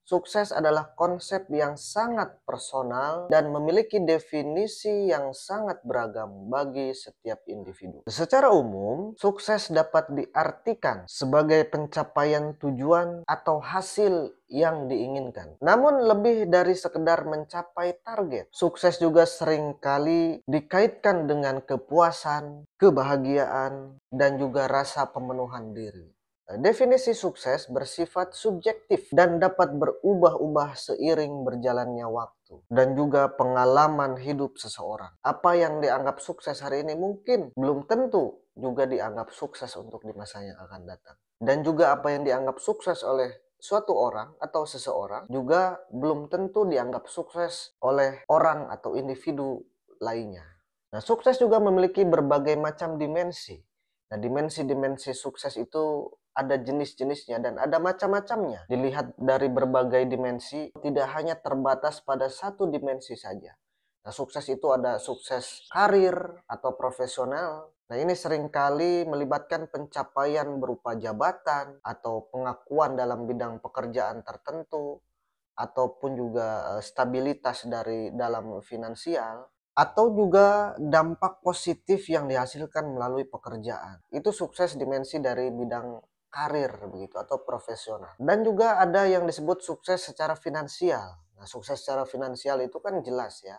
Sukses adalah konsep yang sangat personal dan memiliki definisi yang sangat beragam bagi setiap individu. Secara umum, sukses dapat diartikan sebagai pencapaian tujuan atau hasil yang diinginkan. Namun lebih dari sekedar mencapai target, sukses juga seringkali dikaitkan dengan kepuasan, kebahagiaan, dan juga rasa pemenuhan diri. Definisi sukses bersifat subjektif dan dapat berubah-ubah seiring berjalannya waktu dan juga pengalaman hidup seseorang. Apa yang dianggap sukses hari ini mungkin belum tentu juga dianggap sukses untuk di masa yang akan datang. Dan juga apa yang dianggap sukses oleh suatu orang atau seseorang juga belum tentu dianggap sukses oleh orang atau individu lainnya. Nah, sukses juga memiliki berbagai macam dimensi. Nah, dimensi-dimensi sukses itu ada jenis-jenisnya dan ada macam-macamnya. Dilihat dari berbagai dimensi, tidak hanya terbatas pada satu dimensi saja. Nah, sukses itu ada sukses karir atau profesional. Nah, ini seringkali melibatkan pencapaian berupa jabatan atau pengakuan dalam bidang pekerjaan tertentu, ataupun juga stabilitas dari dalam finansial, atau juga dampak positif yang dihasilkan melalui pekerjaan. Itu sukses dimensi dari bidang karir begitu atau profesional. Dan juga ada yang disebut sukses secara finansial. Nah, sukses secara finansial itu kan jelas ya.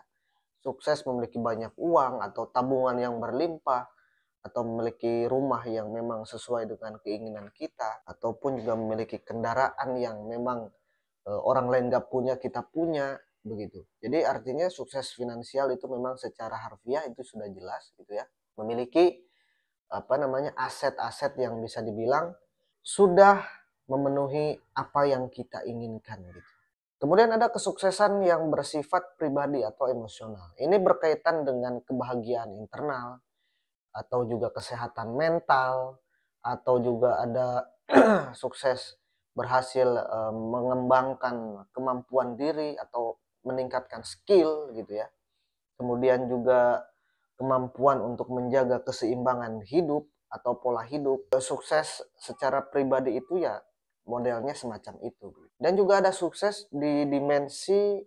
Sukses memiliki banyak uang atau tabungan yang berlimpah, atau memiliki rumah yang memang sesuai dengan keinginan kita, ataupun juga memiliki kendaraan yang memang orang lain nggak punya, kita punya, begitu. Jadi artinya sukses finansial itu memang secara harfiah itu sudah jelas gitu ya. Memiliki apa namanya aset-aset yang bisa dibilang sudah memenuhi apa yang kita inginkan gitu. Kemudian ada kesuksesan yang bersifat pribadi atau emosional. Ini berkaitan dengan kebahagiaan internal atau juga kesehatan mental, atau juga ada sukses berhasil mengembangkan kemampuan diri atau meningkatkan skill gitu ya. Kemudian juga kemampuan untuk menjaga keseimbangan hidup atau pola hidup. Sukses secara pribadi itu ya modelnya semacam itu. Dan juga ada sukses di dimensi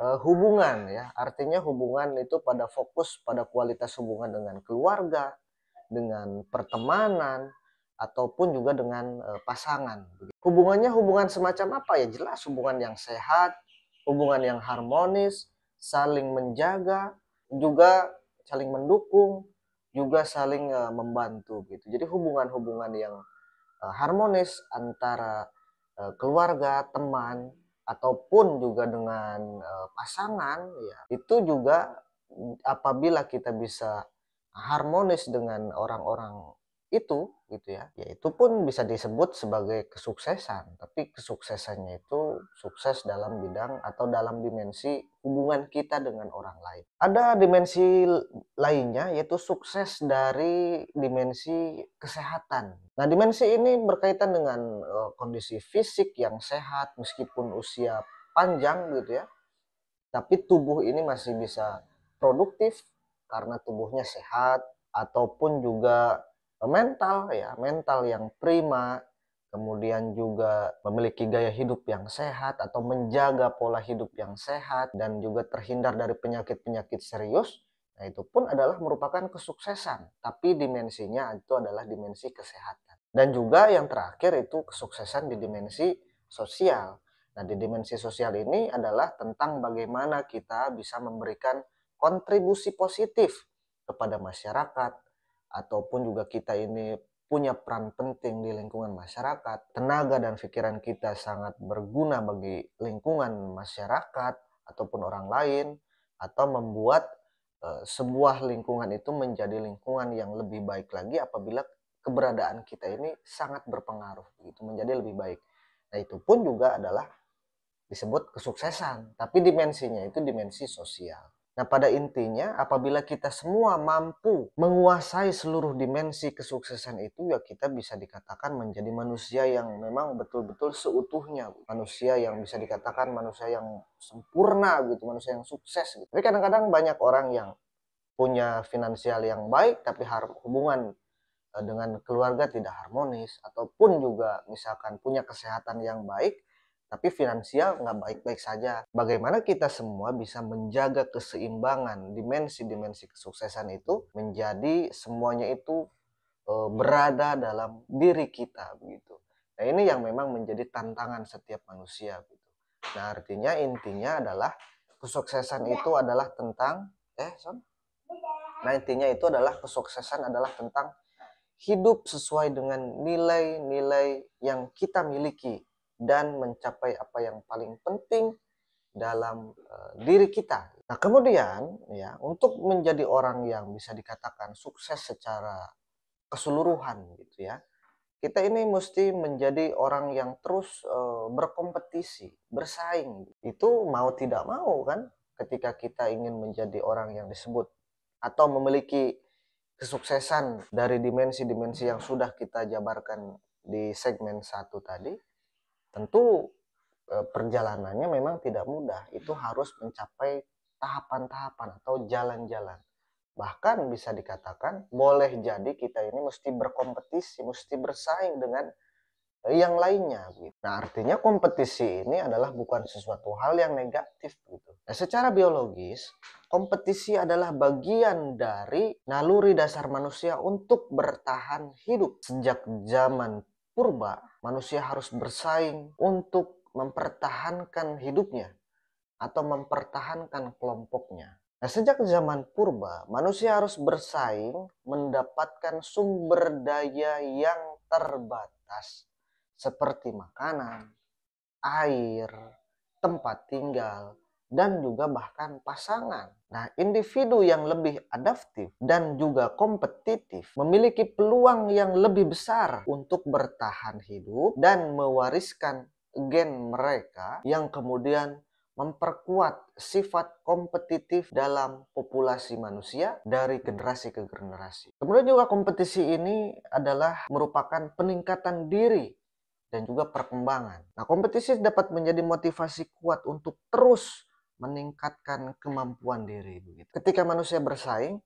hubungan ya. Artinya hubungan itu pada fokus pada kualitas hubungan dengan keluarga, dengan pertemanan, ataupun juga dengan pasangan. Hubungannya hubungan semacam apa ya? Jelas hubungan yang sehat, hubungan yang harmonis, saling menjaga, juga saling mendukung, juga saling membantu gitu. Jadi hubungan-hubungan yang harmonis antara keluarga, teman, ataupun juga dengan pasangan ya, itu juga apabila kita bisa harmonis dengan orang-orang itu gitu ya, ya itu pun bisa disebut sebagai kesuksesan. Tapi kesuksesannya itu sukses dalam bidang atau dalam dimensi hubungan kita dengan orang lain. Ada dimensi lainnya yaitu sukses dari dimensi kesehatan. Nah, dimensi ini berkaitan dengan kondisi fisik yang sehat meskipun usia panjang gitu ya, tapi tubuh ini masih bisa produktif karena tubuhnya sehat, ataupun juga mental ya, mental yang prima, kemudian juga memiliki gaya hidup yang sehat atau menjaga pola hidup yang sehat dan juga terhindar dari penyakit-penyakit serius. Nah, itu pun adalah merupakan kesuksesan, tapi dimensinya itu adalah dimensi kesehatan. Dan juga yang terakhir itu kesuksesan di dimensi sosial. Nah, di dimensi sosial ini adalah tentang bagaimana kita bisa memberikan kontribusi positif kepada masyarakat, ataupun juga kita ini punya peran penting di lingkungan masyarakat. Tenaga dan pikiran kita sangat berguna bagi lingkungan masyarakat ataupun orang lain, atau membuat sebuah lingkungan itu menjadi lingkungan yang lebih baik lagi apabila keberadaan kita ini sangat berpengaruh gitu, menjadi lebih baik. Nah, itu pun juga adalah disebut kesuksesan, tapi dimensinya itu dimensi sosial. Nah, pada intinya apabila kita semua mampu menguasai seluruh dimensi kesuksesan itu, ya kita bisa dikatakan menjadi manusia yang memang betul-betul seutuhnya. Manusia yang bisa dikatakan manusia yang sempurna gitu, manusia yang sukses gitu. Tapi kadang-kadang banyak orang yang punya finansial yang baik tapi hubungan dengan keluarga tidak harmonis, ataupun juga misalkan punya kesehatan yang baik tapi finansial nggak baik-baik saja. Bagaimana kita semua bisa menjaga keseimbangan dimensi-dimensi kesuksesan itu menjadi semuanya itu berada dalam diri kita begitu. Nah, ini yang memang menjadi tantangan setiap manusia gitu. Nah, artinya intinya adalah kesuksesan itu adalah tentang Nah, intinya itu adalah kesuksesan adalah tentang hidup sesuai dengan nilai-nilai yang kita miliki dan mencapai apa yang paling penting dalam diri kita. Nah, kemudian ya, untuk menjadi orang yang bisa dikatakan sukses secara keseluruhan gitu ya, kita ini mesti menjadi orang yang terus berkompetisi, bersaing. Itu mau tidak mau kan, ketika kita ingin menjadi orang yang disebut atau memiliki kesuksesan dari dimensi-dimensi yang sudah kita jabarkan di segmen 1 tadi, tentu perjalanannya memang tidak mudah. Itu harus mencapai tahapan-tahapan atau jalan-jalan. Bahkan bisa dikatakan boleh jadi kita ini mesti berkompetisi, mesti bersaing dengan yang lainnya gitu. Nah, artinya kompetisi ini adalah bukan sesuatu hal yang negatif gitu. Nah, secara biologis, kompetisi adalah bagian dari naluri dasar manusia untuk bertahan hidup. Sejak zaman purba, manusia harus bersaing untuk mempertahankan hidupnya atau mempertahankan kelompoknya. Nah, sejak zaman purba, manusia harus bersaing mendapatkan sumber daya yang terbatas seperti makanan, air, tempat tinggal, dan juga bahkan pasangan. Nah, individu yang lebih adaptif dan juga kompetitif memiliki peluang yang lebih besar untuk bertahan hidup dan mewariskan gen mereka yang kemudian memperkuat sifat kompetitif dalam populasi manusia dari generasi ke generasi. Kemudian juga kompetisi ini adalah merupakan peningkatan diri dan juga perkembangan. Nah, kompetisi dapat menjadi motivasi kuat untuk terus meningkatkan kemampuan diri. Ketika manusia bersaing,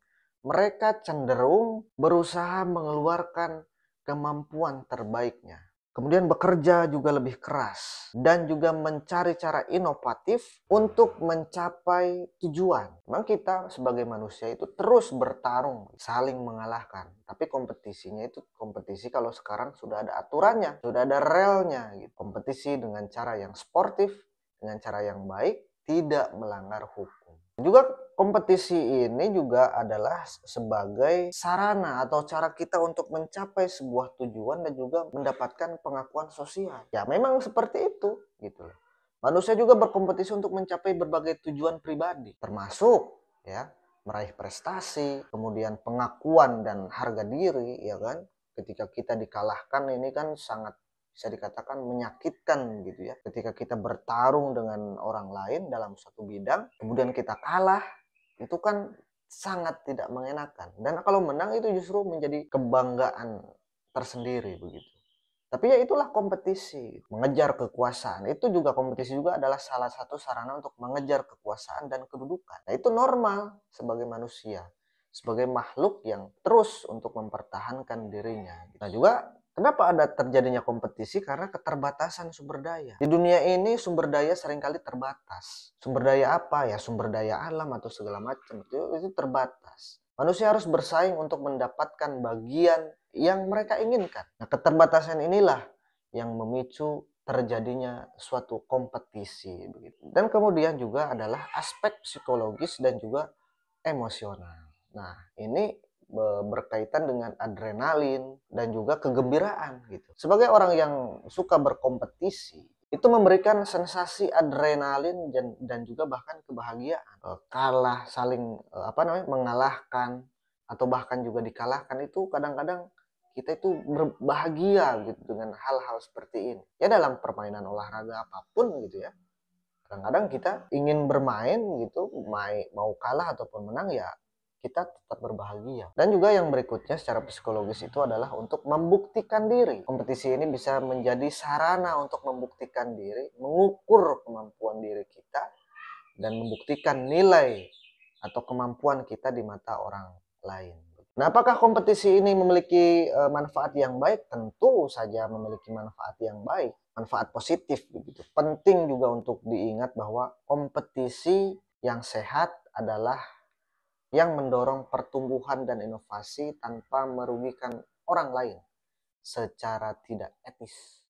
mereka cenderung berusaha mengeluarkan kemampuan terbaiknya. Kemudian bekerja juga lebih keras dan juga mencari cara inovatif untuk mencapai tujuan. Memang kita sebagai manusia itu terus bertarung, saling mengalahkan. Tapi kompetisinya itu kompetisi kalau sekarang sudah ada aturannya, sudah ada relnya gitu. Kompetisi dengan cara yang sportif, dengan cara yang baik, tidak melanggar hukum. Juga kompetisi ini juga adalah sebagai sarana atau cara kita untuk mencapai sebuah tujuan dan juga mendapatkan pengakuan sosial. Ya memang seperti itu gitu. Manusia juga berkompetisi untuk mencapai berbagai tujuan pribadi, termasuk ya meraih prestasi, kemudian pengakuan dan harga diri, ya kan. Ketika kita dikalahkan ini kan sangat bisa dikatakan menyakitkan gitu ya. Ketika kita bertarung dengan orang lain dalam suatu bidang, kemudian kita kalah, itu kan sangat tidak mengenakan. Dan kalau menang itu justru menjadi kebanggaan tersendiri begitu. Tapi ya itulah kompetisi, mengejar kekuasaan. Itu juga kompetisi juga adalah salah satu sarana untuk mengejar kekuasaan dan kedudukan. Nah, itu normal sebagai manusia, sebagai makhluk yang terus untuk mempertahankan dirinya. Nah, juga kenapa ada terjadinya kompetisi? Karena keterbatasan sumber daya. Di dunia ini sumber daya seringkali terbatas. Sumber daya apa? Ya sumber daya alam atau segala macam. Itu terbatas. Manusia harus bersaing untuk mendapatkan bagian yang mereka inginkan. Nah, keterbatasan inilah yang memicu terjadinya suatu kompetisi begitu. Dan kemudian juga adalah aspek psikologis dan juga emosional. Nah, ini berkaitan dengan adrenalin dan juga kegembiraan gitu. Sebagai orang yang suka berkompetisi, itu memberikan sensasi adrenalin dan juga bahkan kebahagiaan. Kalah, saling mengalahkan atau bahkan juga dikalahkan itu kadang-kadang kita itu berbahagia gitu dengan hal-hal seperti ini. Ya dalam permainan olahraga apapun gitu ya. Kadang-kadang kita ingin bermain gitu, mau kalah ataupun menang ya kita tetap berbahagia. Dan juga yang berikutnya secara psikologis itu adalah untuk membuktikan diri. Kompetisi ini bisa menjadi sarana untuk membuktikan diri, mengukur kemampuan diri kita, dan membuktikan nilai atau kemampuan kita di mata orang lain. Nah, apakah kompetisi ini memiliki manfaat yang baik? Tentu saja memiliki manfaat yang baik. manfaat positif begitu. Penting juga untuk diingat bahwa kompetisi yang sehat adalah yang mendorong pertumbuhan dan inovasi tanpa merugikan orang lain secara tidak etis.